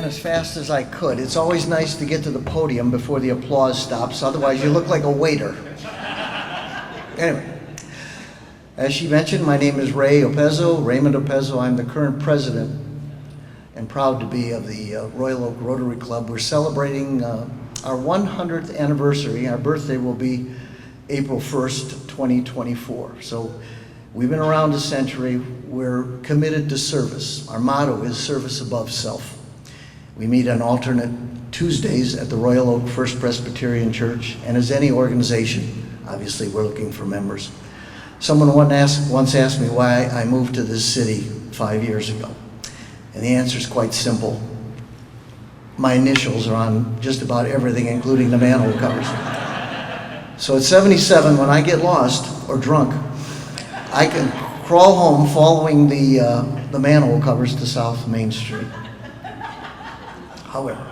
ran as fast as I could. It's always nice to get to the podium before the applause stops, otherwise you look like a waiter. Anyway, as she mentioned, my name is Raymond Opezzo. I'm the current president and proud to be of the Royal Oak Rotary Club. We're celebrating our 100th anniversary. Our birthday will be April 1st, 2024. So we've been around a century. We're committed to service. Our motto is service above self. We meet on alternate Tuesdays at the Royal Oak First Presbyterian Church, and as any organization, obviously we're looking for members. Someone once asked me why I moved to this city 5 years ago, and the answer is quite simple. My initials are on just about everything, including the manhole covers. So at 77, when I get lost or drunk, I can crawl home following the manhole covers to South Main Street. However,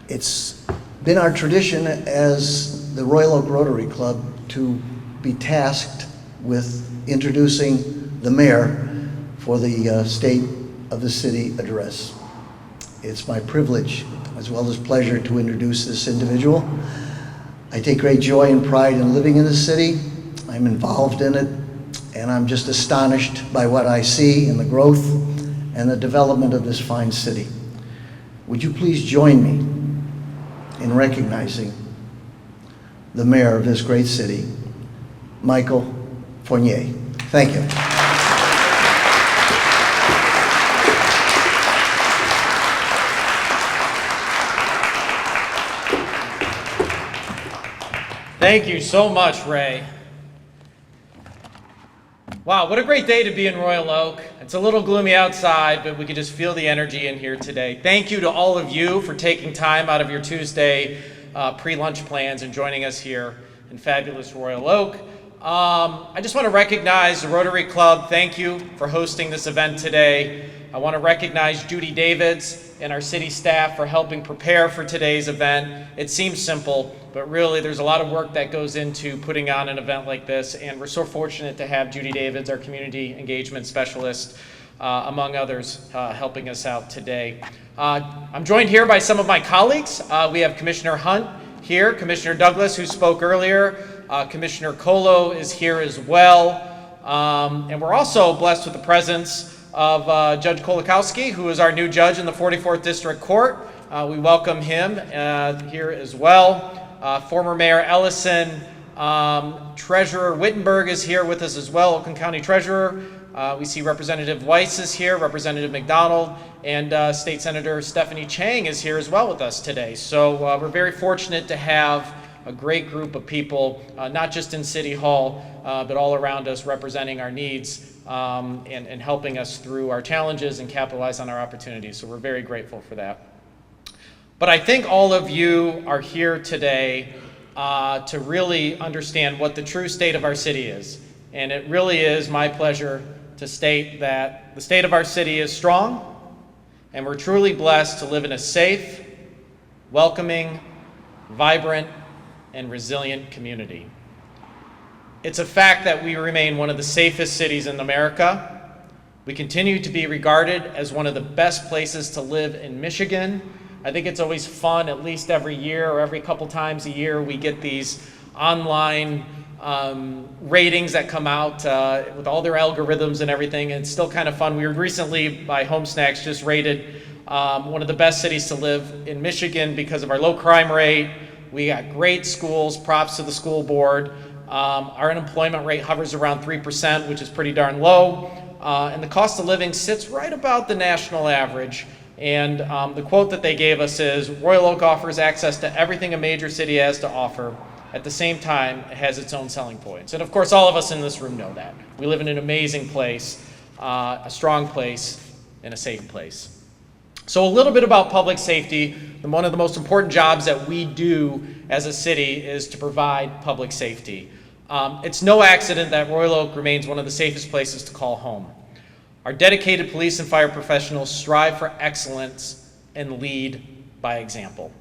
it's been our tradition as the Royal Oak Rotary Club to be tasked with introducing the mayor for the State of the City address. It's my privilege as well as pleasure to introduce this individual. I take great joy and pride in living in the city. I'm involved in it, and I'm just astonished by what I see in the growth and the development of this fine city. Would you please join me in recognizing the mayor of this great city, Michael Fournier. Thank you. Thank you so much, Ray. Wow, what a great day to be in Royal Oak. It's a little gloomy outside, but we can just feel the energy in here today. Thank you to all of you for taking time out of your Tuesday pre-lunch plans and joining us here in fabulous Royal Oak. I just want to recognize the Rotary Club. Thank you for hosting this event today. I want to recognize Judy Davids and our city staff for helping prepare for today's event. It seems simple, but really there's a lot of work that goes into putting on an event like this, and we're so fortunate to have Judy Davids, our community engagement specialist, among others, helping us out today. I'm joined here by some of my colleagues. We have Commissioner Hunt here, Commissioner Douglas, who spoke earlier, Commissioner Colo is here as well, and we're also blessed with the presence of Judge Kolakowski, who is our new judge in the 44th District Court. We welcome him here as well. Former Mayor Ellison, Treasurer Wittenberg is here with us as well, Oakland County Treasurer. We see Representative Weiss is here, Representative McDonald, and State Senator Stephanie Chang is here as well with us today. So we're very fortunate to have a great group of people, not just in City Hall, but all around us representing our needs and helping us through our challenges and capitalize on our opportunities. So we're very grateful for that. But I think all of you are here today to really understand what the true state of our city is. And it really is my pleasure to state that the state of our city is strong, and we're truly blessed to live in a safe, welcoming, vibrant, and resilient community. It's a fact that we remain one of the safest cities in America. We continue to be regarded as one of the best places to live in Michigan. I think it's always fun, at least every year or every couple times a year, we get these online ratings that come out with all their algorithms and everything. And it's still kind of fun. We were recently, by Home Snacks, just rated one of the best cities to live in Michigan because of our low crime rate. We got great schools, props to the school board. Our unemployment rate hovers around 3%, which is pretty darn low. And the cost of living sits right about the national average. And the quote that they gave us is, Royal Oak offers access to everything a major city has to offer. At the same time, it has its own selling points. And of course, all of us in this room know that. We live in an amazing place, a strong place, and a safe place. So a little bit about public safety. One of the most important jobs that we do as a city is to provide public safety. It's no accident that Royal Oak remains one of the safest places to call home. Our dedicated police and fire professionals strive for excellence and lead by example.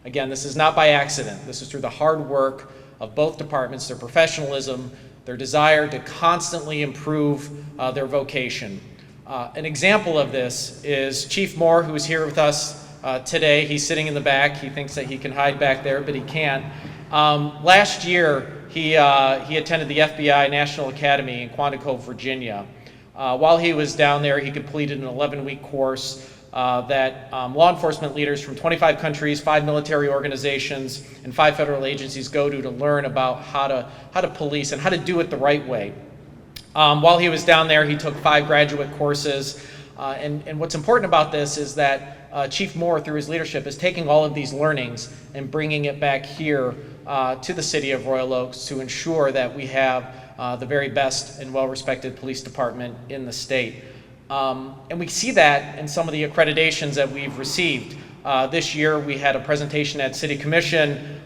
Again, this is not by accident. This is through the hard work of both departments, their professionalism, their desire to constantly improve their vocation. An example of this is Chief Moore, who is here with us today. He's sitting in the back. He thinks that he can hide back there, but he can't. Last year, he attended the FBI National Academy in Quantico, Virginia. While he was down there, he completed an 11-week course that law enforcement leaders from 25 countries, 5 military organizations, and 5 federal agencies go to learn about how to police and how to do it the right way. While he was down there, he took 5 graduate courses. And what's important about this is that Chief Moore, through his leadership, is taking all of these learnings and bringing it back here to the city of Royal Oaks to ensure that we have the very best and well-respected police department in the state. And we see that in some of the accreditations that we've received. This year we had a presentation at City Commission.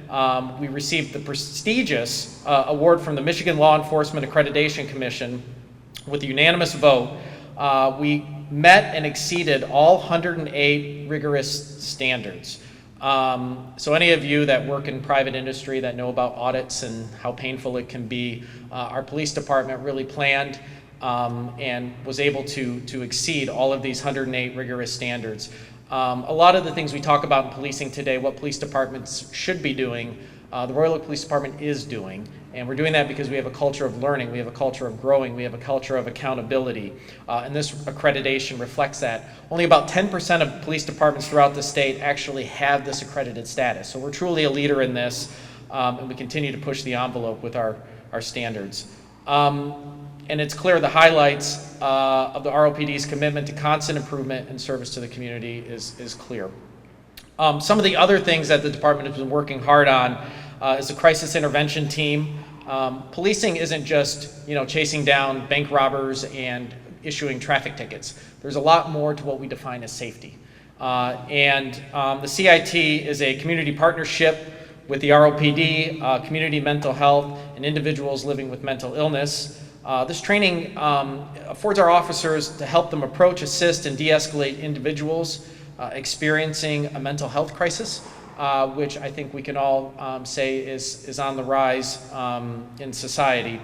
We received the prestigious award from the Michigan Law Enforcement Accreditation Commission with a unanimous vote. We met and exceeded all 108 rigorous standards. So any of you that work in private industry that know about audits and how painful it can be, our police department really planned and was able to exceed all of these 108 rigorous standards. A lot of the things we talk about in policing today, what police departments should be doing, the Royal Oak Police Department is doing. And we're doing that because we have a culture of learning, we have a culture of growing, we have a culture of accountability. And this accreditation reflects that. Only about 10% of police departments throughout the state actually have this accredited status. So we're truly a leader in this, and we continue to push the envelope with our standards. And it's clear the highlights of the ROPD's commitment to constant improvement and service to the community is clear. Some of the other things that the department has been working hard on is the crisis intervention team. Policing isn't just chasing down bank robbers and issuing traffic tickets. There's a lot more to what we define as safety. The CIT is a community partnership with the ROPD, community mental health, and individuals living with mental illness. This training affords our officers to help them approach, assist, and de-escalate individuals experiencing a mental health crisis, which I think we can all say is on the rise in society.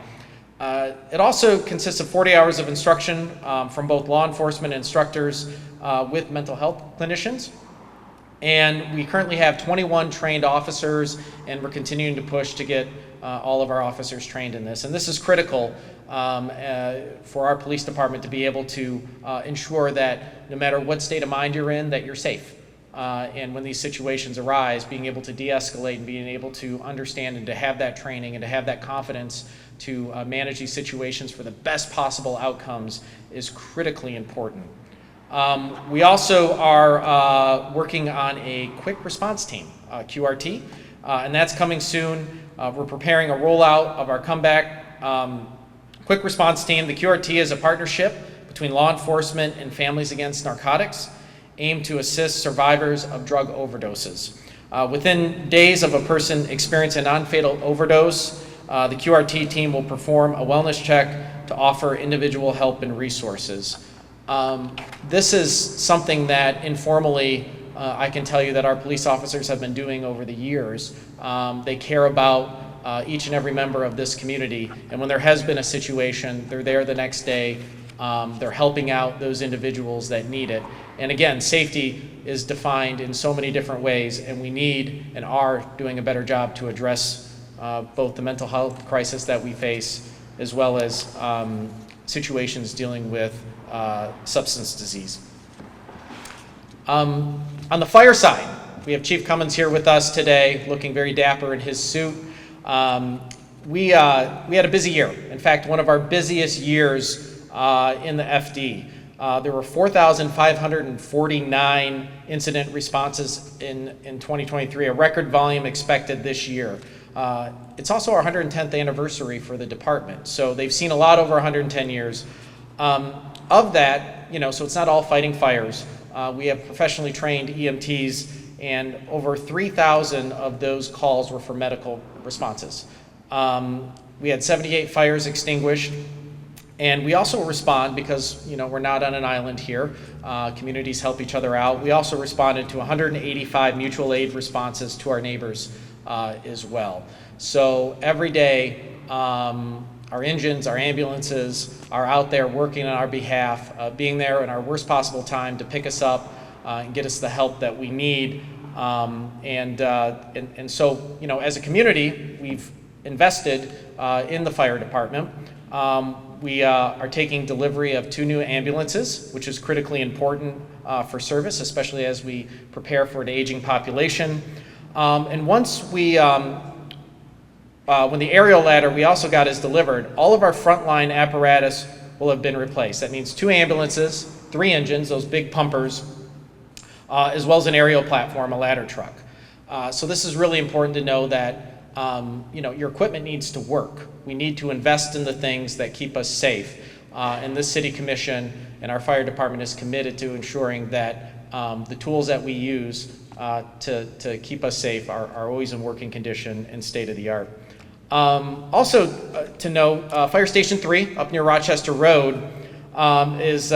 It also consists of 40 hours of instruction from both law enforcement instructors with mental health clinicians. And we currently have 21 trained officers, and we're continuing to push to get all of our officers trained in this. And this is critical for our police department to be able to ensure that no matter what state of mind you're in, that you're safe. And when these situations arise, being able to de-escalate and being able to understand and to have that training and to have that confidence to manage these situations for the best possible outcomes is critically important. We also are working on a quick response team, QRT, and that's coming soon. We're preparing a rollout of our comeback quick response team. The QRT is a partnership between law enforcement and Families Against Narcotics, aimed to assist survivors of drug overdoses. Within days of a person experiencing a non-fatal overdose, the QRT team will perform a wellness check to offer individual help and resources. This is something that informally I can tell you that our police officers have been doing over the years. They care about each and every member of this community, and when there has been a situation, they're there the next day. They're helping out those individuals that need it. And again, safety is defined in so many different ways, and we need and are doing a better job to address both the mental health crisis that we face as well as situations dealing with substance disease. On the fire side, we have Chief Cummins here with us today, looking very dapper in his suit. We had a busy year. In fact, one of our busiest years in the FD. There were 4,549 incident responses in 2023, a record volume expected this year. It's also our 110th anniversary for the department, so they've seen a lot over 110 years. Of that, so it's not all fighting fires. We have professionally trained EMTs, and over 3,000 of those calls were for medical responses. We had 78 fires extinguished. And we also respond because, we're not on an island here. Communities help each other out. We also responded to 185 mutual aid responses to our neighbors as well. So every day, our engines, our ambulances are out there working on our behalf, being there in our worst possible time to pick us up and get us the help that we need. And so, you know, as a community, we've invested in the fire department. We are taking delivery of 2 new ambulances, which is critically important for service, especially as we prepare for an aging population. And once we, when the aerial ladder we also got is delivered, all of our frontline apparatus will have been replaced. That means 2 ambulances, 3 engines, those big pumpers, as well as an aerial platform, a ladder truck. So this is really important to know that you know, your equipment needs to work. We need to invest in the things that keep us safe. And this city commission and our fire department is committed to ensuring that the tools that we use to keep us safe are always in working condition and state of the art. Also to note, Fire Station 3 up near Rochester Road is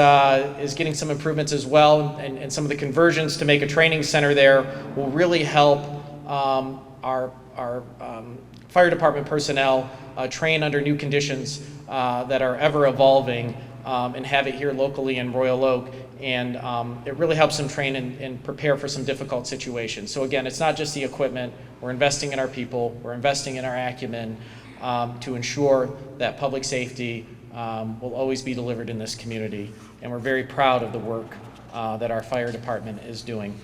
getting some improvements as well, and some of the conversions to make a training center there will really help our fire department personnel train under new conditions that are ever evolving, and have it here locally in Royal Oak. And it really helps them train and prepare for some difficult situations. So again, it's not just the equipment. We're investing in our people. We're investing in our acumen to ensure that public safety will always be delivered in this community. And we're very proud of the work that our fire department is doing.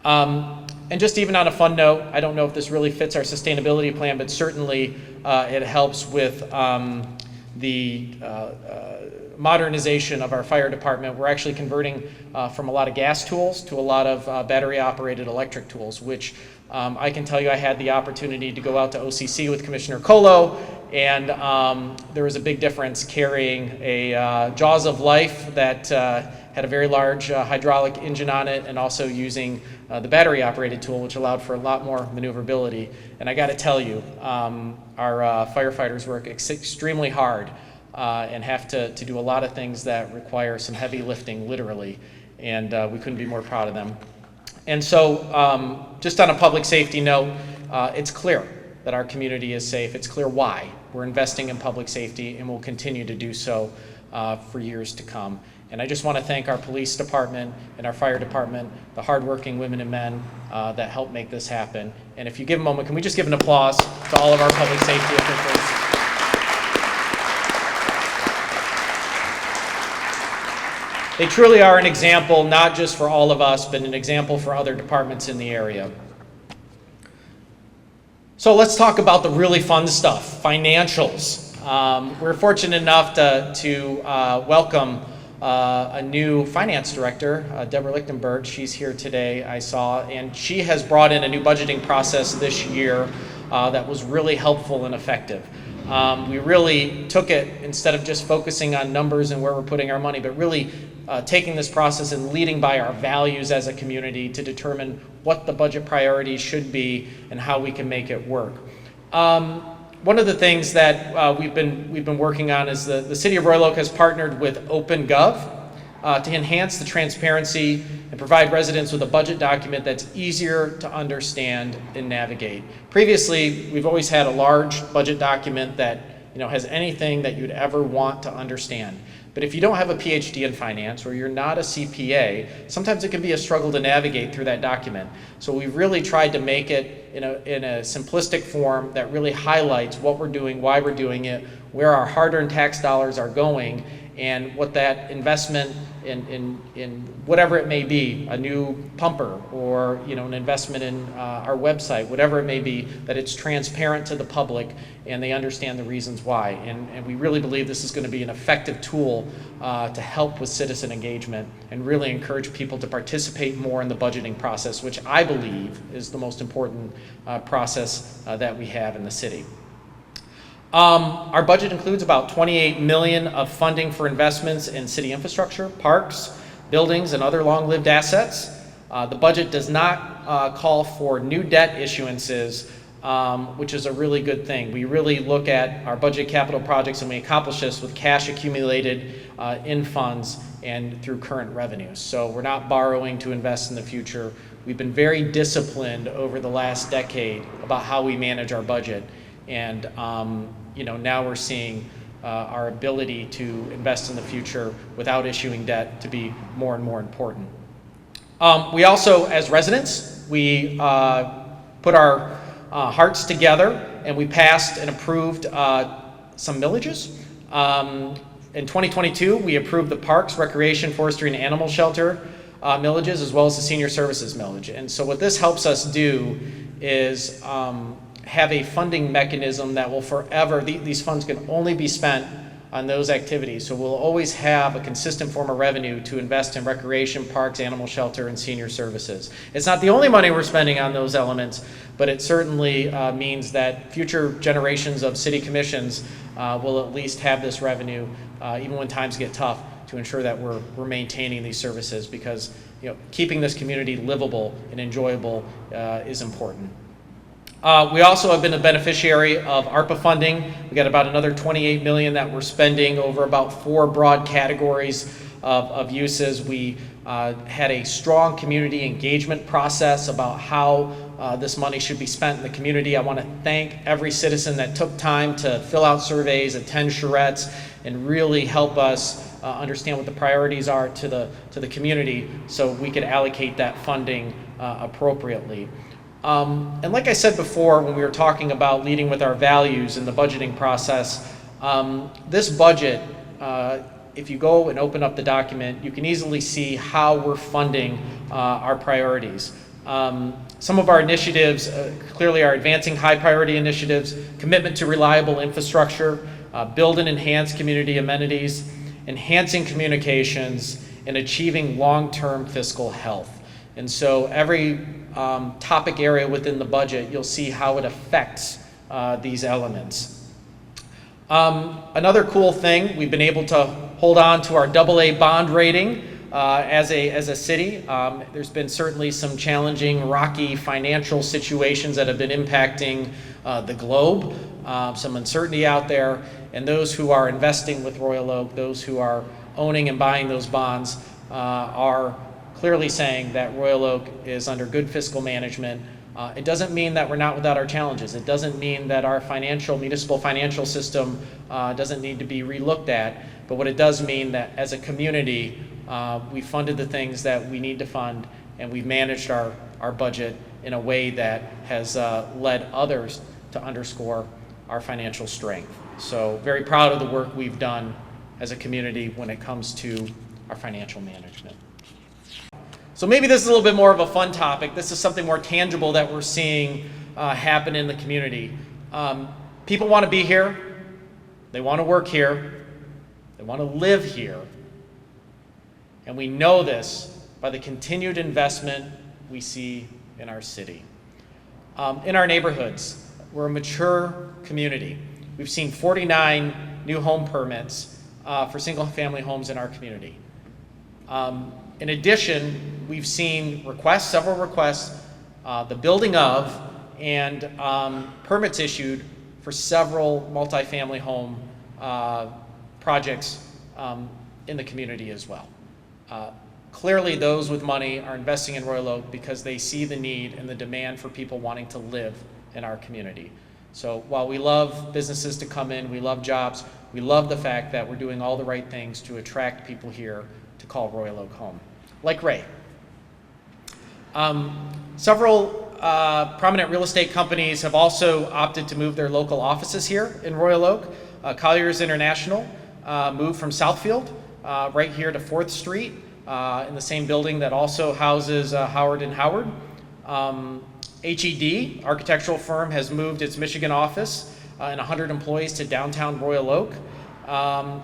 And just even on a fun note, I don't know if this really fits our sustainability plan, but certainly it helps with the modernization of our fire department. We're actually converting from a lot of gas tools to a lot of battery-operated electric tools, which I can tell you I had the opportunity to go out to OCC with Commissioner Colo, and there was a big difference carrying a Jaws of Life that had a very large hydraulic engine on it, and also using the battery-operated tool, which allowed for a lot more maneuverability. And I got to tell you, our firefighters work extremely hard and have to do a lot of things that require some heavy lifting, literally, and we couldn't be more proud of them. And so, just on a public safety note, it's clear that our community is safe. It's clear why we're investing in public safety, and will continue to do so for years to come. And I just want to thank our police department and our fire department, the hardworking women and men that help make this happen. And if you give a moment, can we just give an applause to all of our public safety officials? They truly are an example, not just for all of us, but an example for other departments in the area. So let's talk about the really fun stuff, financials. We're fortunate enough to welcome a new finance director, Deborah Lichtenberg. She's here today, I saw, and she has brought in a new budgeting process this year that was really helpful and effective. We really took it, instead of just focusing on numbers and where we're putting our money, but really taking this process and leading by our values as a community to determine what the budget priorities should be and how we can make it work. One of the things that we've been working on is the City of Royal Oak has partnered with OpenGov to enhance the transparency and provide residents with a budget document that's easier to understand and navigate. Previously, we've always had a large budget document that has anything that you'd ever want to understand. But if you don't have a PhD in finance, or you're not a CPA, sometimes it can be a struggle to navigate through that document. So we've really tried to make it in a simplistic form that really highlights what we're doing, why we're doing it, where our hard-earned tax dollars are going, and what that investment in whatever it may be, a new pumper, or an investment in our website, whatever it may be, that it's transparent to the public and they understand the reasons why. And we really believe this is going to be an effective tool to help with citizen engagement and really encourage people to participate more in the budgeting process, which I believe is the most important process that we have in the city. Our budget includes about $28 million of funding for investments in city infrastructure, parks, buildings, and other long-lived assets. The budget does not call for new debt issuances, which is a really good thing. We really look at our budget capital projects, and we accomplish this with cash accumulated in funds and through current revenues. So we're not borrowing to invest in the future. We've been very disciplined over the last decade about how we manage our budget. And now we're seeing our ability to invest in the future without issuing debt to be more and more important. We also, as residents, we put our hearts together and we passed and approved some millages. In 2022, we approved the Parks, Recreation, Forestry, and Animal Shelter millages, as well as the Senior Services millage. And so what this helps us do is have a funding mechanism that will forever, these funds can only be spent on those activities. So we'll always have a consistent form of revenue to invest in recreation, parks, animal shelter, and senior services. It's not the only money we're spending on those elements, but it certainly means that future generations of city commissions will at least have this revenue, even when times get tough, to ensure that we're maintaining these services, because keeping this community livable and enjoyable is important. We also have been a beneficiary of ARPA funding. We got about another $28 million that we're spending over about 4 broad categories of uses. We had a strong community engagement process about how this money should be spent in the community. I want to thank every citizen that took time to fill out surveys, attend charrettes, and really help us understand what the priorities are to the community so we could allocate that funding appropriately. And like I said before, when we were talking about leading with our values in the budgeting process, this budget, if you go and open up the document, you can easily see how we're funding our priorities. Some of our initiatives clearly are advancing high priority initiatives, commitment to reliable infrastructure, build and enhance community amenities, enhancing communications, and achieving long-term fiscal health. And so every topic area within the budget, you'll see how it affects these elements. Another cool thing, we've been able to hold on to our AA bond rating as a city. There's been certainly some challenging, rocky financial situations that have been impacting the globe, some uncertainty out there, and those who are investing with Royal Oak, those who are owning and buying those bonds are clearly saying that Royal Oak is under good fiscal management. It doesn't mean that we're not without our challenges. It doesn't mean that our municipal financial system doesn't need to be relooked at. But what it does mean that as a community, we funded the things that we need to fund, and we've managed our budget in a way that has led others to underscore our financial strength. So very proud of the work we've done as a community when it comes to our financial management. So maybe this is a little bit more of a fun topic. This is something more tangible that we're seeing happen in the community. People want to be here. They want to work here. They want to live here. And we know this by the continued investment we see in our city. In our neighborhoods, we're a mature community. We've seen 49 new home permits for single-family homes in our community. In addition, we've seen several requests, the building of, and permits issued for several multifamily home projects in the community as well. Clearly, those with money are investing in Royal Oak because they see the need and the demand for people wanting to live in our community. So while we love businesses to come in, we love jobs, we love the fact that we're doing all the right things to attract people here to call Royal Oak home. Like Ray. Several prominent real estate companies have also opted to move their local offices here in Royal Oak. Colliers International moved from Southfield right here to 4th Street in the same building that also houses Howard & Howard. HED, architectural firm, has moved its Michigan office and 100 employees to downtown Royal Oak.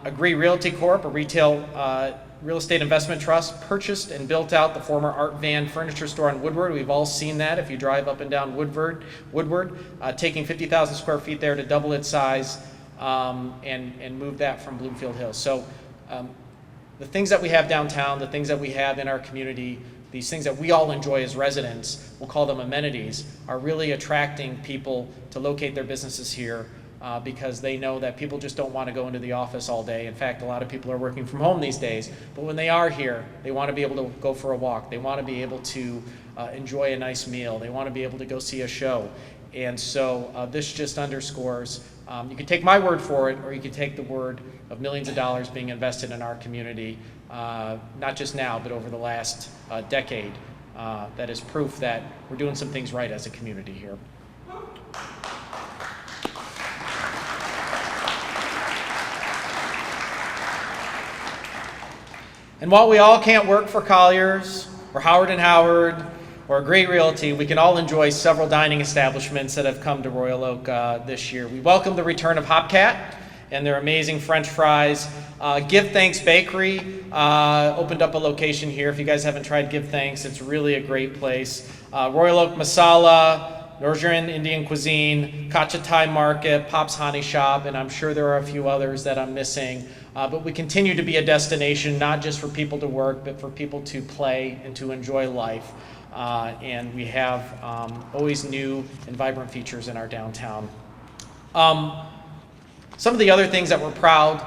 Agree Realty Corp., a retail real estate investment trust, purchased and built out the former Art Van furniture store on Woodward. We've all seen that if you drive up and down Woodward, taking 50,000 square feet there to double its size and move that from Bloomfield Hills. So the things that we have downtown, the things that we have in our community, these things that we all enjoy as residents, we'll call them amenities, are really attracting people to locate their businesses here because they know that people just don't want to go into the office all day. In fact, a lot of people are working from home these days, but when they are here, they want to be able to go for a walk. They want to be able to enjoy a nice meal. They want to be able to go see a show. And so this just underscores You can take my word for it, or you can take the word of millions of dollars being invested in our community, not just now, but over the last decade. That is proof that we're doing some things right as a community here. And while we all can't work for Colliers or Howard & Howard or Great Realty, we can all enjoy several dining establishments that have come to Royal Oak this year. We welcome the return of Hopcat and their amazing French fries. Give Thanks Bakery opened up a location here. If you guys haven't tried Give Thanks, it's really a great place. Royal Oak Masala, Norwegian Indian Cuisine, Kacha Thai Market, Pop's Honey Shop, and I'm sure there are a few others that I'm missing. But we continue to be a destination, not just for people to work, but for people to play and to enjoy life. And we have always new and vibrant features in our downtown. Some of the other things that we're proud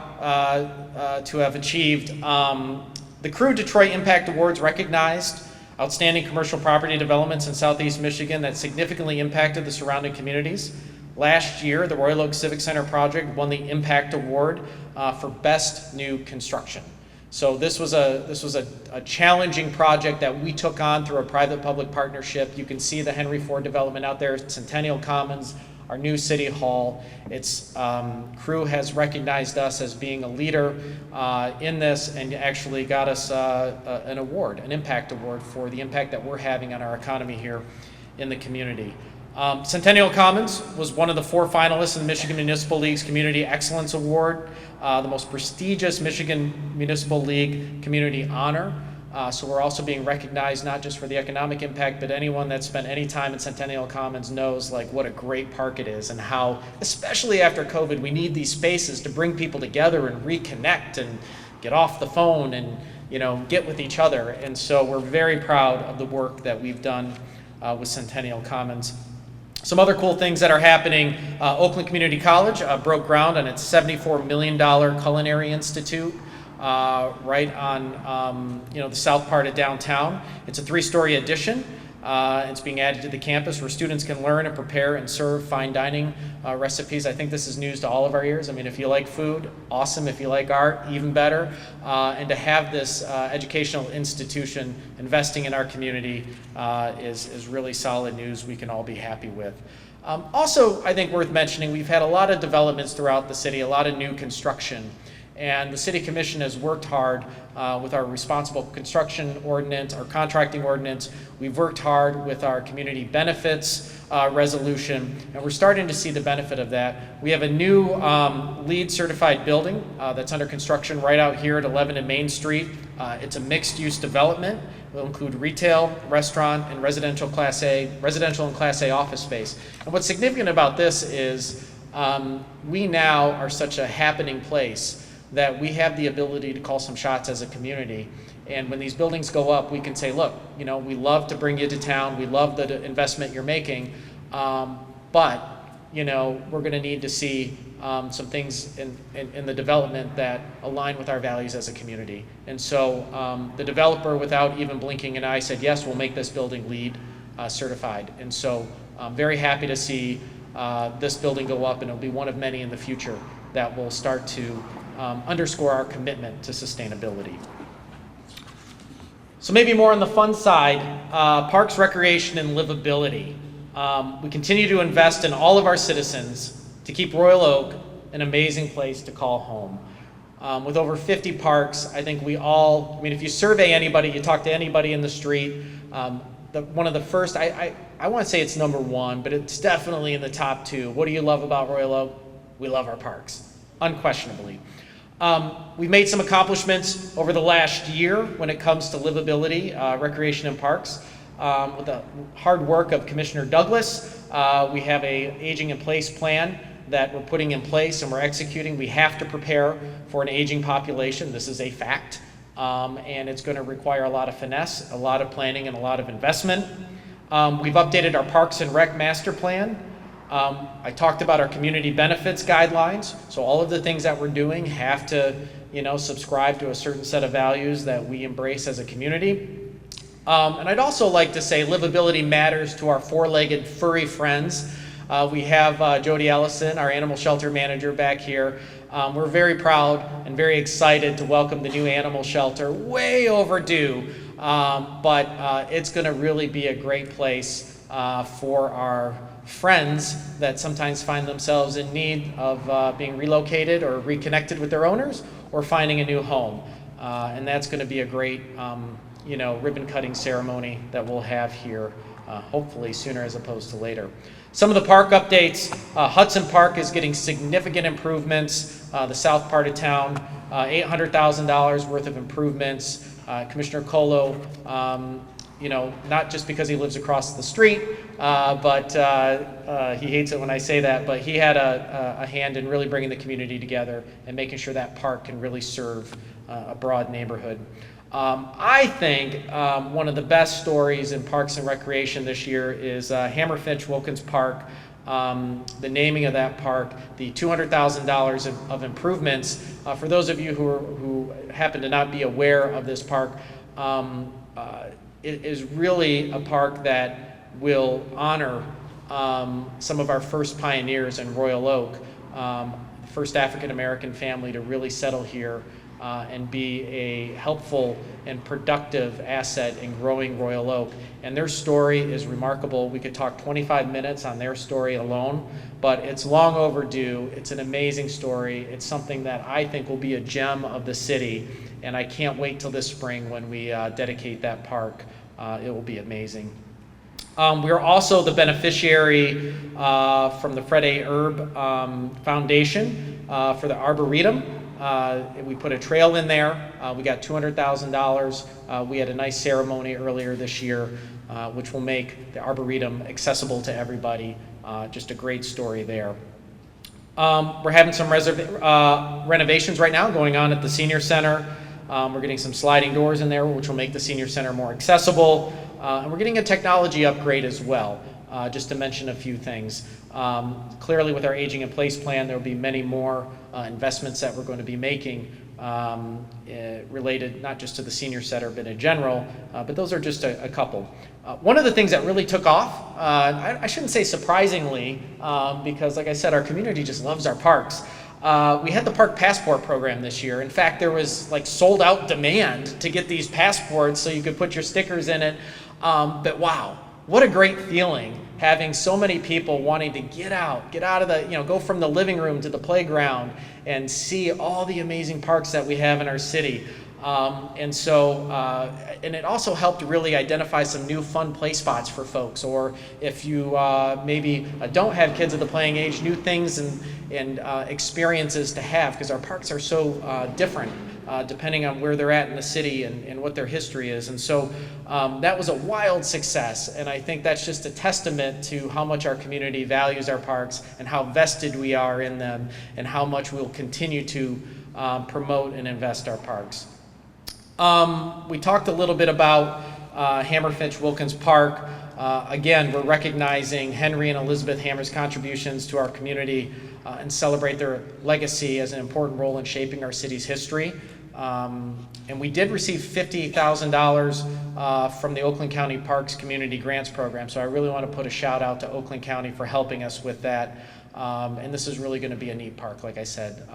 to have achieved, the Crew Detroit Impact Awards recognized outstanding commercial property developments in Southeast Michigan that significantly impacted the surrounding communities. Last year, the Royal Oak Civic Center project won the Impact Award for Best New Construction. So this was a challenging project that we took on through a private-public partnership. You can see the Henry Ford development out there, Centennial Commons, our new City Hall. Its Crew has recognized us as being a leader in this and actually got us an award, an Impact Award for the impact that we're having on our economy here in the community. Centennial Commons was one of the 4 finalists in the Michigan Municipal League's Community Excellence Award, the most prestigious Michigan Municipal League community honor. So we're also being recognized not just for the economic impact, but anyone that's spent any time in Centennial Commons knows like what a great park it is and how, especially after COVID, we need these spaces to bring people together and reconnect and get off the phone and get with each other. And so we're very proud of the work that we've done with Centennial Commons. Some other cool things that are happening, Oakland Community College broke ground on its $74 million Culinary Institute right on the south part of downtown. It's a 3-story addition. It's being added to the campus where students can learn and prepare and serve fine dining recipes. I think this is news to all of our ears. I mean, if you like food, awesome. If you like art, even better. And to have this educational institution investing in our community is really solid news we can all be happy with. Also, I think worth mentioning, we've had a lot of developments throughout the city, a lot of new construction. And the City Commission has worked hard with our responsible construction ordinance, our contracting ordinance. We've worked hard with our community benefits resolution, and we're starting to see the benefit of that. We have a new LEED certified building that's under construction right out here at 11 and Main Street. It's a mixed use development. It will include retail, restaurant, and residential and Class A office space. And what's significant about this is we now are such a happening place that we have the ability to call some shots as a community. And when these buildings go up, we can say, look, we love to bring you to town. We love the investment you're making. But, we're going to need to see some things in the development that align with our values as a community. And so the developer, without even blinking an eye, said, yes, we'll make this building LEED certified. And so I'm very happy to see this building go up, and it'll be one of many in the future that will start to underscore our commitment to sustainability. So maybe more on the fun side, parks, recreation, and livability. We continue to invest in all of our citizens to keep Royal Oak an amazing place to call home. With over 50 parks, I think if you survey anybody, you talk to anybody in the street, one of the first, I want to say it's number 1, but it's definitely in the top 2. What do you love about Royal Oak? We love our parks, unquestionably. We've made some accomplishments over the last year when it comes to livability, recreation, and parks. With the hard work of Commissioner Douglas, we have an aging in place plan that we're putting in place and we're executing. We have to prepare for an aging population. This is a fact. And it's going to require a lot of finesse, a lot of planning, and a lot of investment. We've updated our Parks and Rec Master Plan. I talked about our community benefits guidelines. So all of the things that we're doing have to, subscribe to a certain set of values that we embrace as a community. And I'd also like to say livability matters to our 4-legged furry friends. We have Jody Ellison, our animal shelter manager, back here. We're very proud and very excited to welcome the new animal shelter, way overdue, but it's going to really be a great place for our friends that sometimes find themselves in need of being relocated or reconnected with their owners or finding a new home. And that's going to be a great ribbon cutting ceremony that we'll have here, hopefully sooner as opposed to later. Some of the park updates: Hudson Park is getting significant improvements. The south part of town, $800,000 worth of improvements. Commissioner Colo, not just because he lives across the street, but he hates it when I say that, but he had a hand in really bringing the community together and making sure that park can really serve a broad neighborhood. I think one of the best stories in Parks and Recreation this year is Hammerfinch Wilkins Park. The naming of that park, the $200,000 of improvements. For those of you who happen to not be aware of this park, it is really a park that will honor some of our first pioneers in Royal Oak, the first African American family to really settle here and be a helpful and productive asset in growing Royal Oak. And their story is remarkable. We could talk 25 minutes on their story alone, but it's long overdue. It's an amazing story. It's something that I think will be a gem of the city, and I can't wait till this spring when we dedicate that park. It will be amazing. We're also the beneficiary from the Fred A. Erb Foundation for the Arboretum. We put a trail in there. We got $200,000. We had a nice ceremony earlier this year, which will make the Arboretum accessible to everybody. Just a great story there. We're having some renovations right now going on at the Senior Center. We're getting some sliding doors in there, which will make the Senior Center more accessible. And we're getting a technology upgrade as well, just to mention a few things. Clearly, with our Aging in Place plan, there will be many more investments that we're going to be making related not just to the Senior Center, but in general, but those are just a couple. One of the things that really took off, I shouldn't say surprisingly, because like I said, our community just loves our parks. We had the Park Passport program this year. In fact, there was like sold out demand to get these passports so you could put your stickers in it. But wow, what a great feeling having so many people wanting to get out of the, go from the living room to the playground and see all the amazing parks that we have in our city. And it also helped to really identify some new fun play spots for folks, or if you maybe don't have kids at the playing age, new things and experiences to have, because our parks are so different depending on where they're at in the city and what their history is. And so that was a wild success, and I think that's just a testament to how much our community values our parks and how vested we are in them and how much we'll continue to promote and invest our parks. We talked a little bit about Hammerfinch Wilkins Park. Again, we're recognizing Henry and Elizabeth Hammer's contributions to our community and celebrate their legacy as an important role in shaping our city's history. And we did receive $50,000 from the Oakland County Parks Community Grants Program, so I really want to put a shout out to Oakland County for helping us with that. And this is really going to be a neat park, like I said.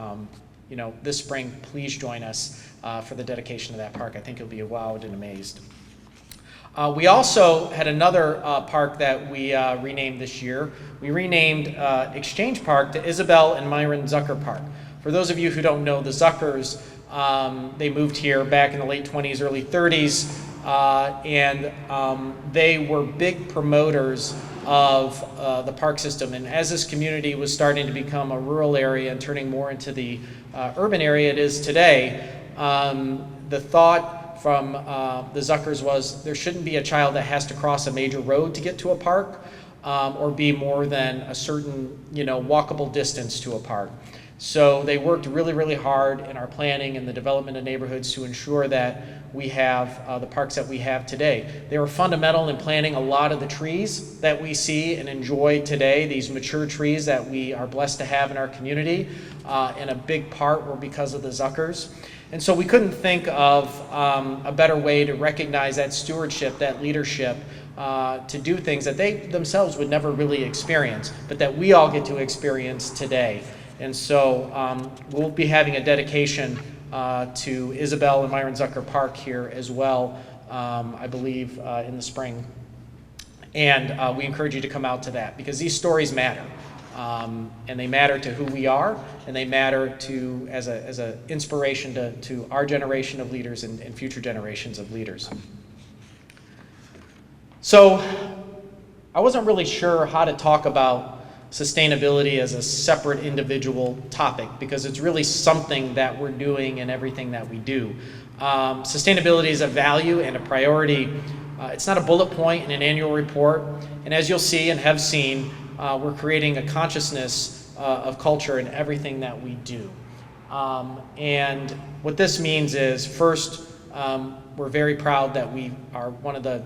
This spring, please join us for the dedication of that park. I think you'll be wowed and amazed. We also had another park that we renamed this year. We renamed Exchange Park to Isabel and Myron Zucker Park. For those of you who don't know, the Zuckers, they moved here back in the late 20s, early 30s, and they were big promoters of the park system. And as this community was starting to become a rural area and turning more into the urban area it is today, the thought from the Zuckers was there shouldn't be a child that has to cross a major road to get to a park or be more than a certain walkable distance to a park. So they worked really, really hard in our planning and the development of neighborhoods to ensure that we have the parks that we have today. They were fundamental in planting a lot of the trees that we see and enjoy today, these mature trees that we are blessed to have in our community, and a big part were because of the Zuckers. And so we couldn't think of a better way to recognize that stewardship, that leadership, to do things that they themselves would never really experience, but that we all get to experience today. And so we'll be having a dedication to Isabel and Myron Zucker Park here as well, I believe, in the spring. And we encourage you to come out to that, because these stories matter. And they matter to who we are, and they matter to as a inspiration to our generation of leaders and future generations of leaders. So I wasn't really sure how to talk about sustainability as a separate individual topic, because it's really something that we're doing in everything that we do. Sustainability is a value and a priority. It's not a bullet point in an annual report, and as you'll see and have seen, we're creating a consciousness of culture in everything that we do. And what this means is, first, we're very proud that we are one of the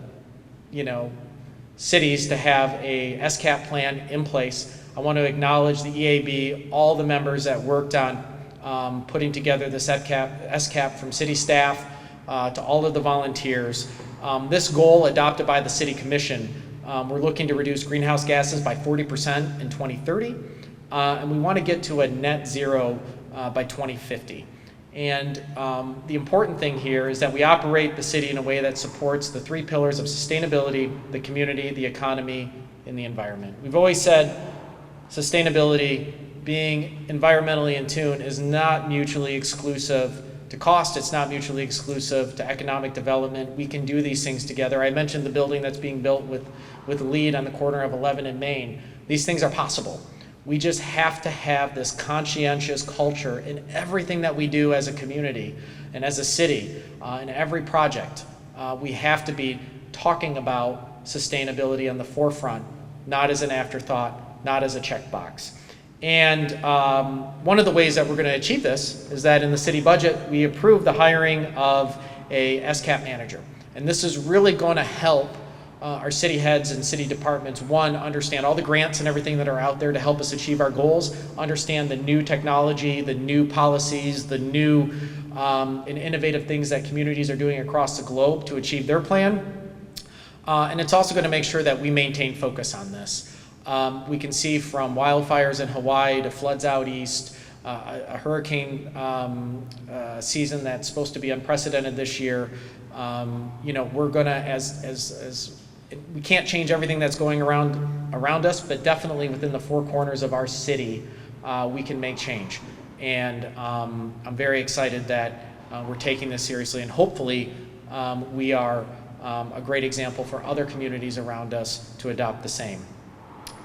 cities to have a SCAP plan in place. I want to acknowledge the EAB, all the members that worked on putting together this SCAP from city staff to all of the volunteers. This goal adopted by the City Commission, we're looking to reduce greenhouse gases by 40% in 2030, and we want to get to a net zero by 2050. And the important thing here is that we operate the city in a way that supports the three pillars of sustainability, the community, the economy, and the environment. We've always said sustainability, being environmentally in tune, is not mutually exclusive to cost. It's not mutually exclusive to economic development. We can do these things together. I mentioned the building that's being built with LEED on the corner of 11 and Main. These things are possible. We just have to have this conscientious culture in everything that we do as a community and as a city, in every project. We have to be talking about sustainability on the forefront, not as an afterthought, not as a checkbox. And one of the ways that we're going to achieve this is that in the city budget, we approved the hiring of a SCAP manager. And this is really going to help our city heads and city departments, one, understand all the grants and everything that are out there to help us achieve our goals, understand the new technology, the new policies, the new and innovative things that communities are doing across the globe to achieve their plan. And it's also going to make sure that we maintain focus on this. We can see from wildfires in Hawaii to floods out east, a hurricane season that's supposed to be unprecedented this year. We're going to, we can't change everything that's going around us, but definitely within the four corners of our city, we can make change. And I'm very excited that we're taking this seriously, and hopefully we are a great example for other communities around us to adopt the same.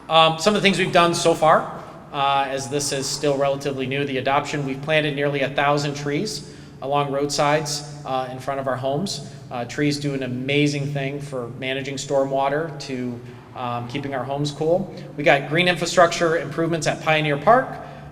Some of the things we've done so far, as this is still relatively new, the adoption, we've planted nearly 1,000 trees along roadsides in front of our homes. Trees do an amazing thing for managing stormwater, to keeping our homes cool. We got green infrastructure improvements at Pioneer Park.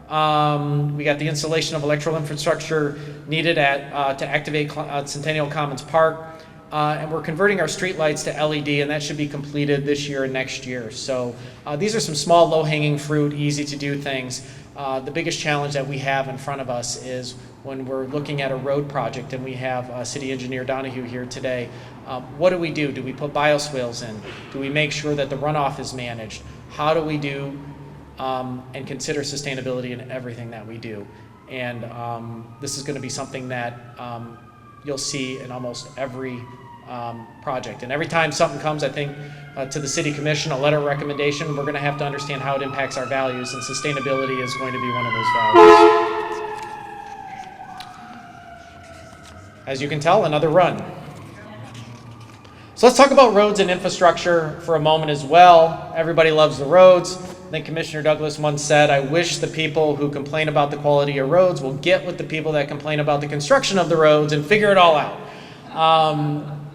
We got the installation of electrical infrastructure needed to activate Centennial Commons Park. And we're converting our streetlights to LED, and that should be completed this year and next year. So these are some small, low-hanging fruit, easy-to-do things. The biggest challenge that we have in front of us is when we're looking at a road project, and we have City Engineer Donahue here today. What do we do? Do we put bioswales in? Do we make sure that the runoff is managed? How do we do and consider sustainability in everything that we do? And this is going to be something that you'll see in almost every project. And every time something comes, I think, to the City Commission, a letter of recommendation, we're going to have to understand how it impacts our values, and sustainability is going to be one of those values. As you can tell, another run. So let's talk about roads and infrastructure for a moment as well. Everybody loves the roads. I think Commissioner Douglas once said, I wish the people who complain about the quality of roads will get with the people that complain about the construction of the roads and figure it all out.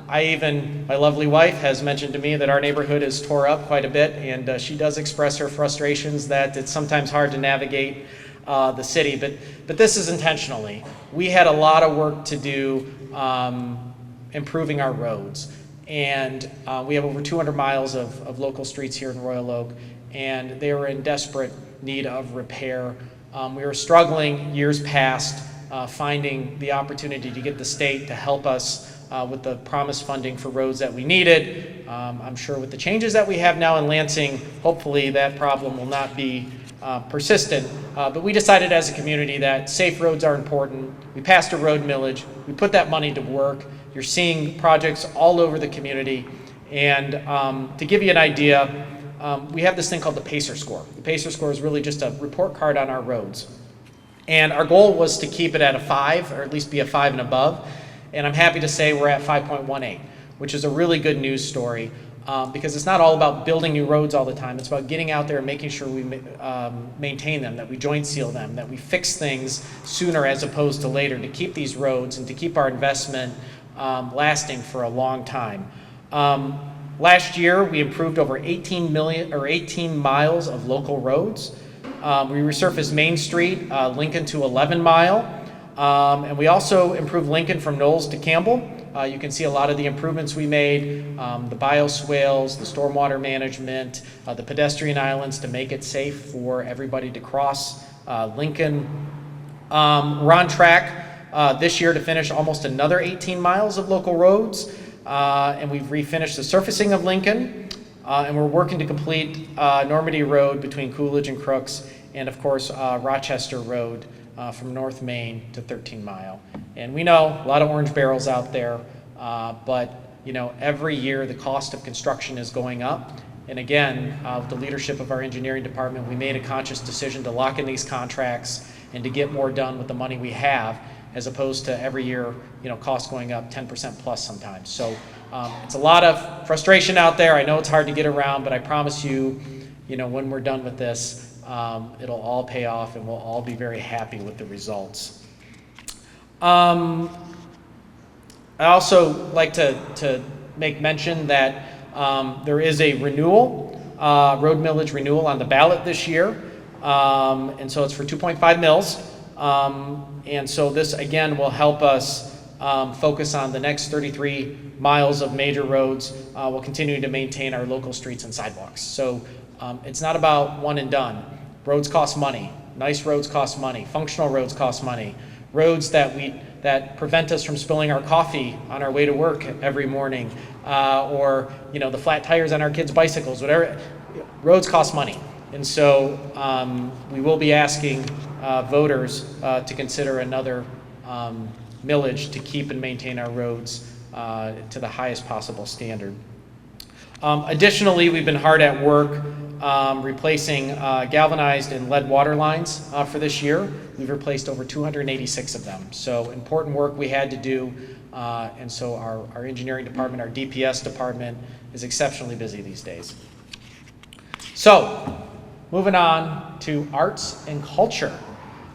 My lovely wife has mentioned to me that our neighborhood is tore up quite a bit, and she does express her frustrations that it's sometimes hard to navigate the city, but this is intentionally. We had a lot of work to do improving our roads, and we have over 200 miles of local streets here in Royal Oak, and they were in desperate need of repair. We were struggling years past finding the opportunity to get the state to help us with the promised funding for roads that we needed. I'm sure with the changes that we have now in Lansing, hopefully that problem will not be persistent. But we decided as a community that safe roads are important. We passed a road millage. We put that money to work. You're seeing projects all over the community. And to give you an idea, we have this thing called the PACER score. The PACER score is really just a report card on our roads. And our goal was to keep it at a 5, or at least be a 5 and above. And I'm happy to say we're at 5.18, which is a really good news story because it's not all about building new roads all the time. It's about getting out there and making sure we maintain them, that we joint seal them, that we fix things sooner as opposed to later to keep these roads and to keep our investment lasting for a long time. Last year, we improved over 18 miles of local roads. We resurfaced Main Street, Lincoln to 11 Mile. And we also improved Lincoln from Knowles to Campbell. You can see a lot of the improvements we made, the bioswales, the stormwater management, the pedestrian islands to make it safe for everybody to cross Lincoln. We're on track this year to finish almost another 18 miles of local roads, and we've refinished the surfacing of Lincoln, and we're working to complete Normandy Road between Coolidge and Crooks, and of course Rochester Road from North Main to 13 Mile. And we know a lot of orange barrels out there, but you know, every year the cost of construction is going up. And again, with the leadership of our engineering department, we made a conscious decision to lock in these contracts and to get more done with the money we have, as opposed to every year, you know, costs going up 10% plus sometimes. So it's a lot of frustration out there. I know it's hard to get around, but I promise you, you know, when we're done with this, it'll all pay off and we'll all be very happy with the results. I also like to make mention that there is a renewal, road millage renewal on the ballot this year. And so it's for 2.5 mils. And so this again will help us focus on the next 33 miles of major roads. We'll continue to maintain our local streets and sidewalks. So it's not about one and done. Roads cost money. Nice roads cost money. Functional roads cost money. Roads that prevent us from spilling our coffee on our way to work every morning, or you know, the flat tires on our kids' bicycles, whatever. Roads cost money. And so we will be asking voters to consider another millage to keep and maintain our roads to the highest possible standard. Additionally, we've been hard at work replacing galvanized and lead water lines for this year. We've replaced over 286 of them. So important work we had to do. And so our engineering department, our DPS department is exceptionally busy these days. So moving on to arts and culture.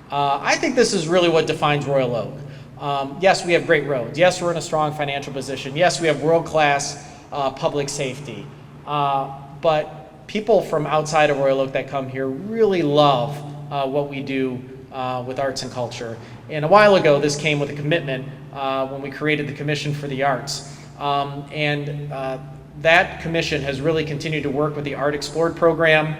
I think this is really what defines Royal Oak. Yes, we have great roads. Yes, we're in a strong financial position. Yes, we have world-class public safety. But people from outside of Royal Oak that come here really love what we do with arts and culture. And a while ago, this came with a commitment when we created the Commission for the Arts. That commission has really continued to work with the Art Explored program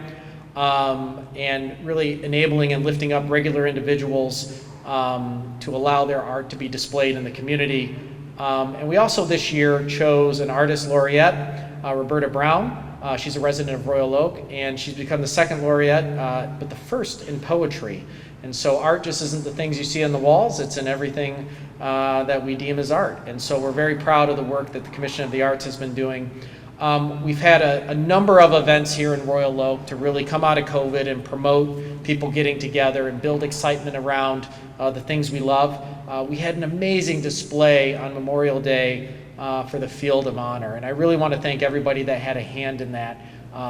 and really enabling and lifting up regular individuals to allow their art to be displayed in the community. And we also this year chose an artist laureate, Roberta Brown. She's a resident of Royal Oak, and she's become the second laureate, but the first in poetry. And so art just isn't the things you see on the walls, it's in everything that we deem as art. And so we're very proud of the work that the Commission of the Arts has been doing. We've had a number of events here in Royal Oak to really come out of COVID and promote people getting together and build excitement around the things we love. We had an amazing display on Memorial Day for the Field of Honor. And I really want to thank everybody that had a hand in that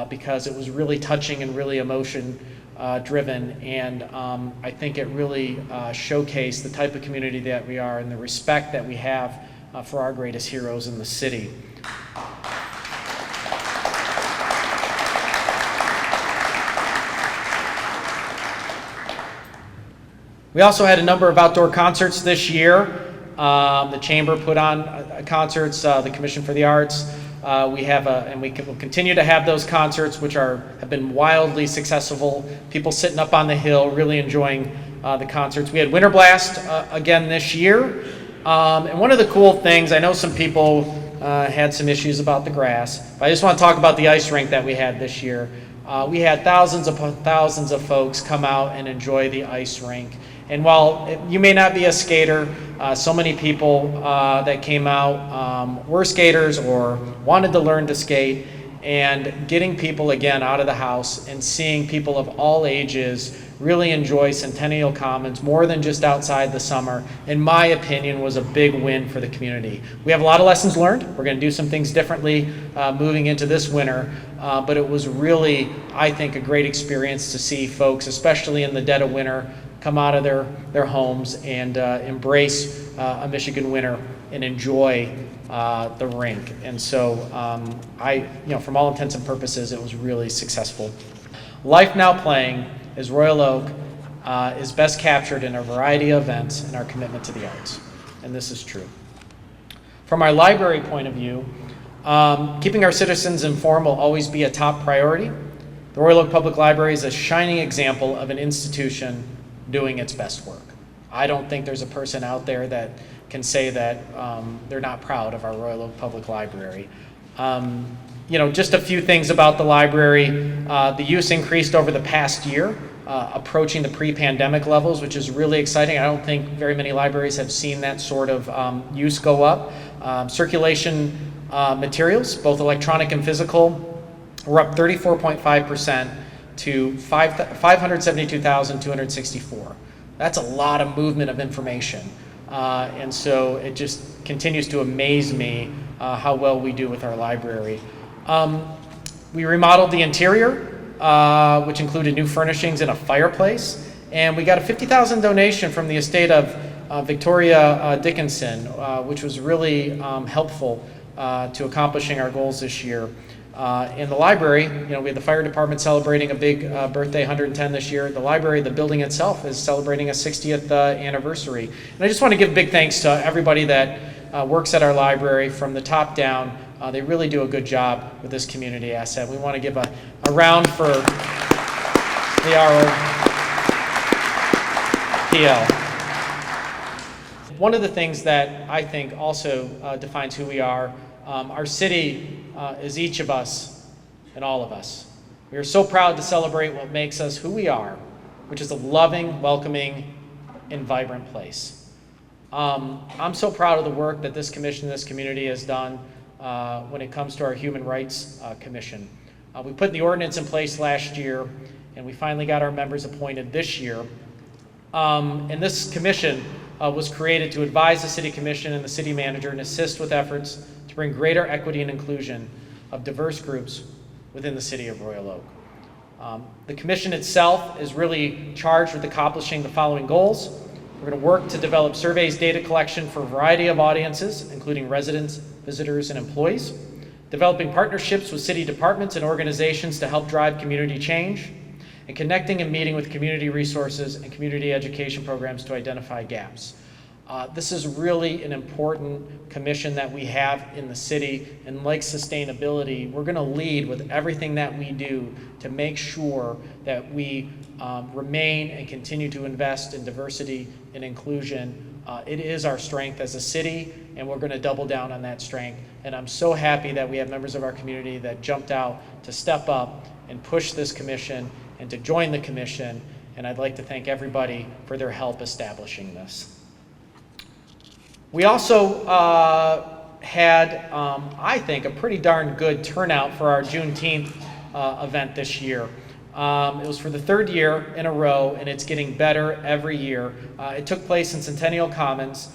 because it was really touching and really emotion driven. And I think it really showcased the type of community that we are and the respect that we have for our greatest heroes in the city. We also had a number of outdoor concerts this year. The Chamber put on concerts, the Commission for the Arts. We have and we will continue to have those concerts, which have been wildly successful. People sitting up on the hill, really enjoying the concerts. We had Winter Blast again this year. And one of the cool things, I know some people had some issues about the grass, but I just want to talk about the ice rink that we had this year. We had thousands of folks come out and enjoy the ice rink. And while you may not be a skater, so many people that came out were skaters or wanted to learn to skate, and getting people again out of the house and seeing people of all ages really enjoy Centennial Commons more than just outside the summer, in my opinion, was a big win for the community. We have a lot of lessons learned. We're going to do some things differently moving into this winter, but it was really, I think, a great experience to see folks, especially in the dead of winter, come out of their homes and embrace a Michigan winter and enjoy the rink. And so from all intents and purposes, it was really successful. Life Now Playing is Royal Oak is best captured in a variety of events and our commitment to the arts. And this is true. From our library point of view, keeping our citizens informed will always be a top priority. The Royal Oak Public Library is a shining example of an institution doing its best work. I don't think there's a person out there that can say that they're not proud of our Royal Oak Public Library. Just a few things about the library. The use increased over the past year, approaching the pre-pandemic levels, which is really exciting. I don't think very many libraries have seen that sort of use go up. Circulation materials, both electronic and physical, were up 34.5% to 572,264. That's a lot of movement of information. And so it just continues to amaze me how well we do with our library. We remodeled the interior, which included new furnishings and a fireplace. And we got a $50,000 donation from the estate of Victoria Dickinson, which was really helpful to accomplishing our goals this year. In the library, we had the fire department celebrating a big birthday, 110 this year. The library, the building itself, is celebrating a 60th anniversary. And I just want to give big thanks to everybody that works at our library from the top down. They really do a good job with this community asset. We want to give a round for the ROPL. One of the things that I think also defines who we are, our city is each of us and all of us. We are so proud to celebrate what makes us who we are, which is a loving, welcoming, and vibrant place. I'm so proud of the work that this commission, this community has done when it comes to our Human Rights Commission. We put the ordinance in place last year, and we finally got our members appointed this year. And this commission was created to advise the city commission and the city manager and assist with efforts to bring greater equity and inclusion of diverse groups within the city of Royal Oak. The commission itself is really charged with accomplishing the following goals. We're going to work to develop surveys data collection for a variety of audiences, including residents, visitors, and employees. Developing partnerships with city departments and organizations to help drive community change. And connecting and meeting with community resources and community education programs to identify gaps. This is really an important commission that we have in the city, and like sustainability, we're going to lead with everything that we do to make sure that we remain and continue to invest in diversity and inclusion. It is our strength as a city, and we're going to double down on that strength. And I'm so happy that we have members of our community that jumped out to step up and push this commission and to join the commission, and I'd like to thank everybody for their help establishing this. We also had, I think, a pretty darn good turnout for our Juneteenth event this year. It was for the third year in a row, and it's getting better every year. It took place in Centennial Commons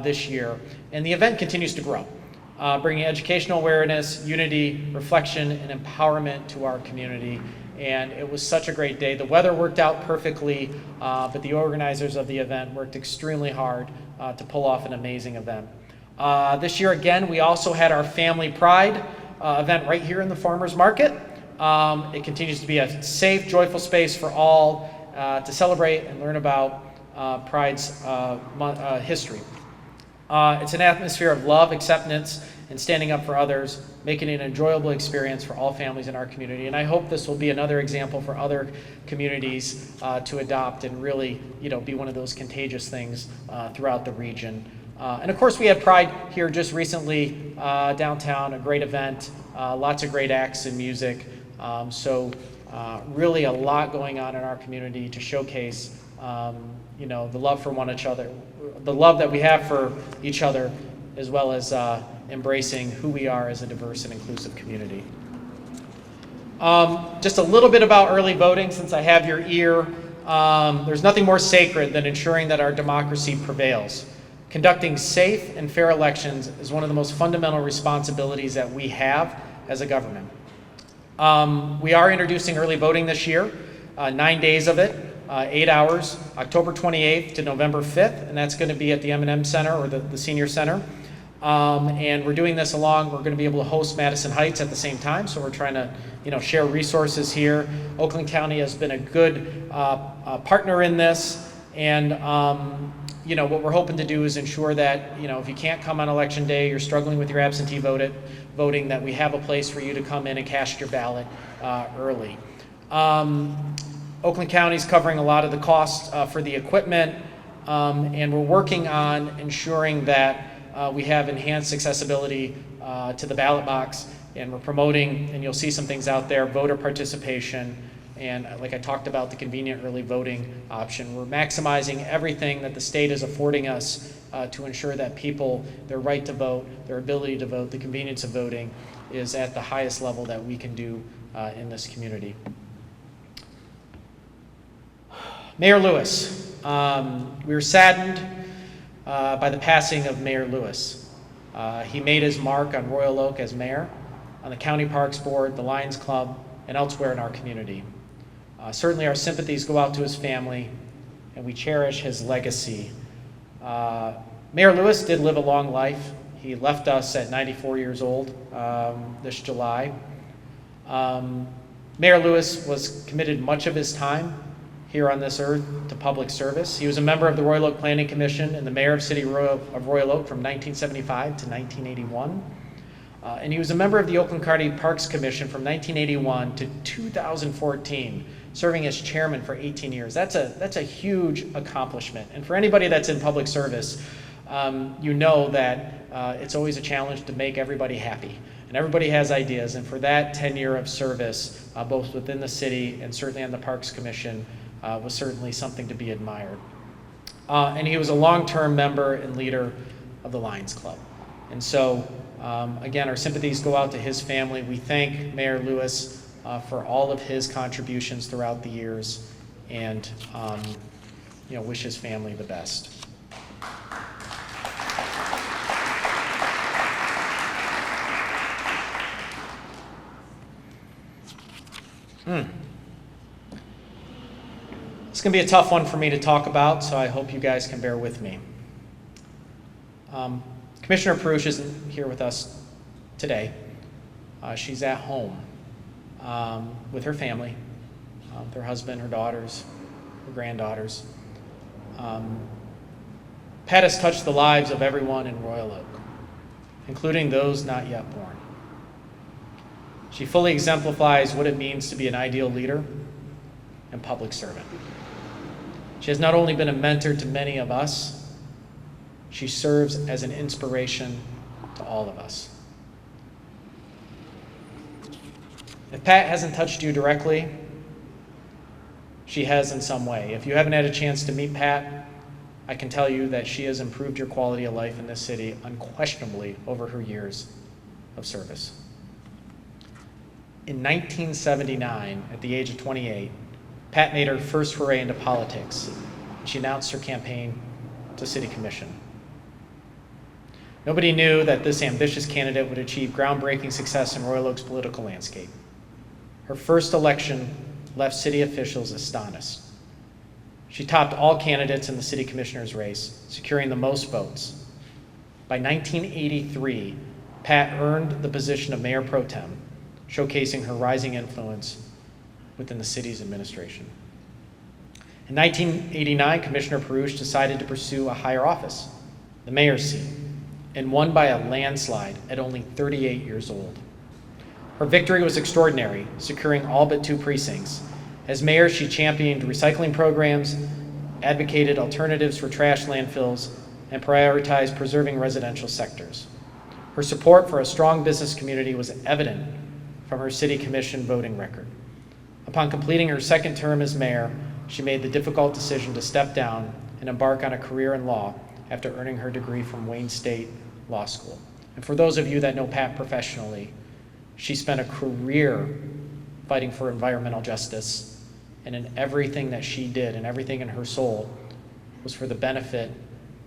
this year, and the event continues to grow, bringing educational awareness, unity, reflection, and empowerment to our community. And it was such a great day. The weather worked out perfectly, but the organizers of the event worked extremely hard to pull off an amazing event. This year, again, we also had our Family Pride event right here in the Farmers Market. It continues to be a safe, joyful space for all to celebrate and learn about Pride's history. It's an atmosphere of love, acceptance, and standing up for others, making it an enjoyable experience for all families in our community. And I hope this will be another example for other communities to adopt and really, be one of those contagious things throughout the region. And of course, we had Pride here just recently downtown, a great event, lots of great acts and music. So really a lot going on in our community to showcase, the love for one another, the love that we have for each other, as well as embracing who we are as a diverse and inclusive community. Just a little bit about early voting, since I have your ear. There's nothing more sacred than ensuring that our democracy prevails. Conducting safe and fair elections is one of the most fundamental responsibilities that we have as a government. We are introducing early voting this year, 9 days of it, 8 hours, October 28th to November 5th, and that's going to be at the M&M Center, or the Senior Center. And we're doing this we're going to be able to host Madison Heights at the same time, so we're trying to share resources here. Oakland County has been a good partner in this, and what we're hoping to do is ensure that if you can't come on election day, you're struggling with your absentee voting, that we have a place for you to come in and cast your ballot early. Oakland County is covering a lot of the costs for the equipment, and we're working on ensuring that we have enhanced accessibility to the ballot box, and we're promoting, and you'll see some things out there, voter participation, and like I talked about, the convenient early voting option. We're maximizing everything that the state is affording us to ensure that people, their right to vote, their ability to vote, the convenience of voting is at the highest level that we can do in this community. Mayor Lewis. We were saddened by the passing of Mayor Lewis. He made his mark on Royal Oak as mayor, on the County Parks Board, the Lions Club, and elsewhere in our community. Certainly our sympathies go out to his family, and we cherish his legacy. Mayor Lewis did live a long life. He left us at 94 years old this July. Mayor Lewis was committed much of his time here on this earth to public service. He was a member of the Royal Oak Planning Commission and the mayor of City of Royal Oak from 1975 to 1981. And he was a member of the Oakland County Parks Commission from 1981 to 2014, serving as chairman for 18 years. That's a huge accomplishment. And for anybody that's in public service, you know that it's always a challenge to make everybody happy. And everybody has ideas. And for that tenure of service, both within the city and certainly on the Parks Commission, was certainly something to be admired. And he was a long-term member and leader of the Lions Club. And so, again, our sympathies go out to his family. We thank Mayor Lewis for all of his contributions throughout the years, and wish his family the best. It's going to be a tough one for me to talk about, so I hope you guys can bear with me. Commissioner Perush isn't here with us today. She's at home with her family, her husband, her daughters, her granddaughters. Pat has touched the lives of everyone in Royal Oak, including those not yet born. She fully exemplifies what it means to be an ideal leader and public servant. She has not only been a mentor to many of us, she serves as an inspiration to all of us. If Pat hasn't touched you directly, she has in some way. If you haven't had a chance to meet Pat, I can tell you that she has improved your quality of life in this city unquestionably over her years of service. In 1979, at the age of 28, Pat made her first foray into politics. She announced her campaign to City Commission. Nobody knew that this ambitious candidate would achieve groundbreaking success in Royal Oak's political landscape. Her first election left city officials astonished. She topped all candidates in the city commissioner's race, securing the most votes. By 1983, Pat earned the position of mayor pro tem, showcasing her rising influence within the city's administration. In 1989, Commissioner Perush decided to pursue a higher office, the mayor's seat, and won by a landslide at only 38 years old. Her victory was extraordinary, securing all but 2 precincts. As mayor, she championed recycling programs, advocated alternatives for trash landfills, and prioritized preserving residential sectors. Her support for a strong business community was evident from her city commission voting record. Upon completing her second term as mayor, she made the difficult decision to step down and embark on a career in law after earning her degree from Wayne State Law School. And for those of you that know Pat professionally, she spent a career fighting for environmental justice, and in everything that she did and everything in her soul was for the benefit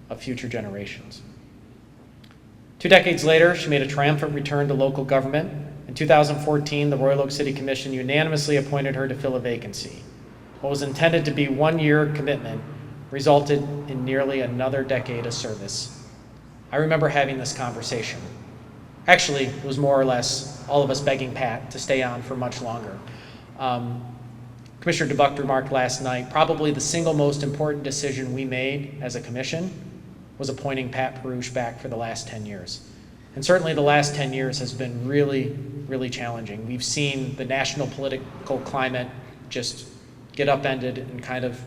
of future generations. 2 decades later, she made a triumphant return to local government. In 2014, the Royal Oak City Commission unanimously appointed her to fill a vacancy. What was intended to be 1-year commitment resulted in nearly another decade of service. I remember having this conversation. Actually, it was more or less all of us begging Pat to stay on for much longer. Commissioner DeBuck remarked last night, probably the single most important decision we made as a commission was appointing Pat Perush back for the last 10 years. And certainly the last 10 years has been really, really challenging. We've seen the national political climate just get upended and kind of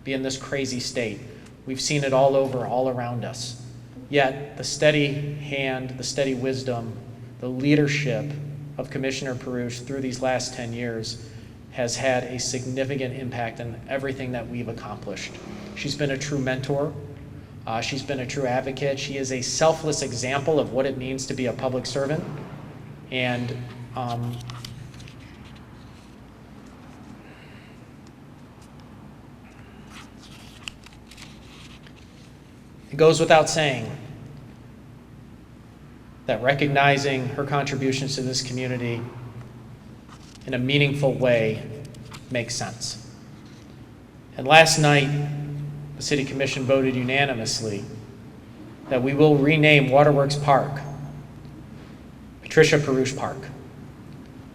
be in this crazy state. We've seen it all over, all around us. Yet the steady hand, the steady wisdom, the leadership of Commissioner Perush through these last 10 years has had a significant impact on everything that we've accomplished. She's been a true mentor. She's been a true advocate. She is a selfless example of what it means to be a public servant. And it goes without saying that recognizing her contributions to this community in a meaningful way makes sense. And last night, the City Commission voted unanimously that we will rename Waterworks Park Patricia Perush Park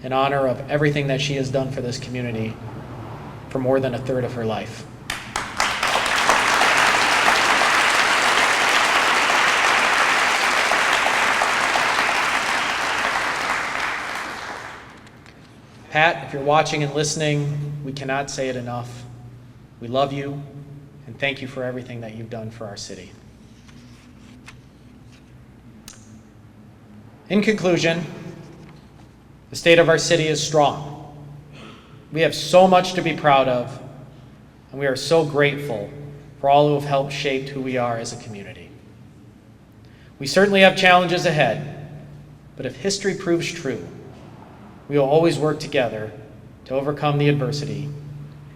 in honor of everything that she has done for this community for more than a third of her life. Pat, if you're watching and listening, we cannot say it enough. We love you, and thank you for everything that you've done for our city. In conclusion, the state of our city is strong. We have so much to be proud of, and we are so grateful for all who have helped shape who we are as a community. We certainly have challenges ahead, but if history proves true, we will always work together to overcome the adversity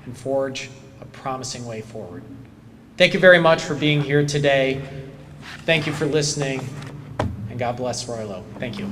and forge a promising way forward. Thank you very much for being here today. Thank you for listening, and God bless Royal Oak. Thank you.